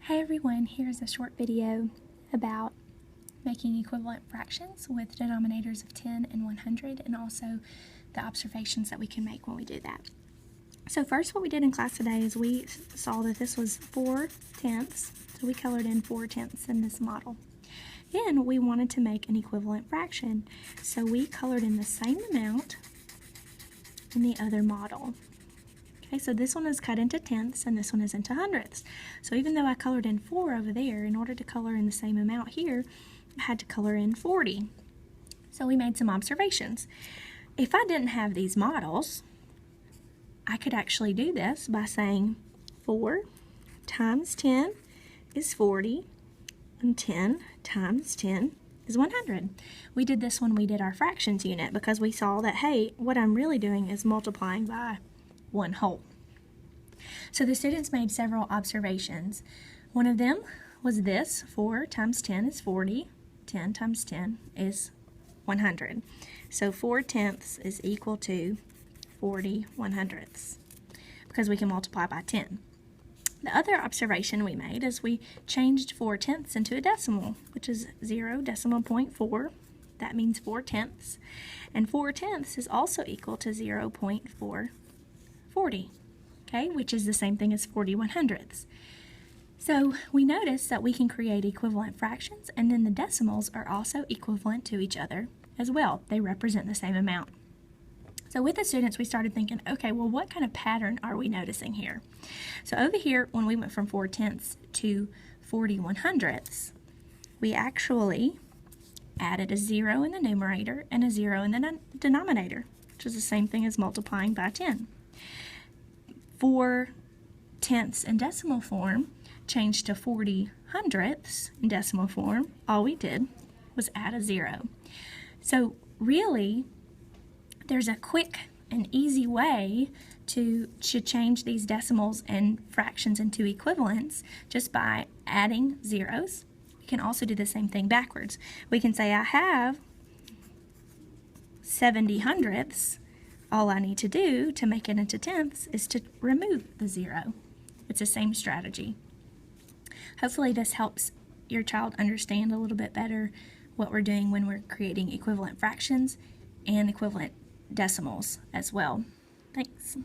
Hey everyone, here's a short video about making equivalent fractions with denominators of 10 and 100 and also the observations that we can make when we do that. So first what we did in class today is we saw that this was 4/10, so we colored in 4/10 in this model. Then we wanted to make an equivalent fraction, so we colored in the same amount in the other model. Okay, so this one is cut into tenths and this one is into hundredths. So even though I colored in 4 over there, in order to color in the same amount here, I had to color in 40. So we made some observations. If I didn't have these models, I could actually do this by saying 4 times 10 is 40 and 10 times 10 is 100. We did this when we did our fractions unit because we saw that, hey, what I'm really doing is multiplying by one whole. So the students made several observations. One of them was this: 4 times 10 is 40, 10 times 10 is 100. So 4/10 is equal to 40 100ths because we can multiply by 10. The other observation we made is we changed 4/10 into a decimal, which is 0.4. That means 4/10, and 4/10 is also equal to 0.440, okay, which is the same thing as 40 100ths. So we notice that we can create equivalent fractions, and then the decimals are also equivalent to each other as well. They represent the same amount. So with the students, we started thinking, okay, well, what kind of pattern are we noticing here? So over here, when we went from 4/10 to 40 100ths, we actually added a 0 in the numerator and a 0 in the denominator, which is the same thing as multiplying by 10. 4/10 in decimal form changed to 40 100ths in decimal form. All we did was add a 0. So really, there's a quick and easy way to change these decimals and fractions into equivalents just by adding zeros. We can also do the same thing backwards. We can say I have 70 100ths. All I need to do to make it into tenths is to remove the 0. It's the same strategy. Hopefully this helps your child understand a little bit better what we're doing when we're creating equivalent fractions and equivalent decimals as well. Thanks.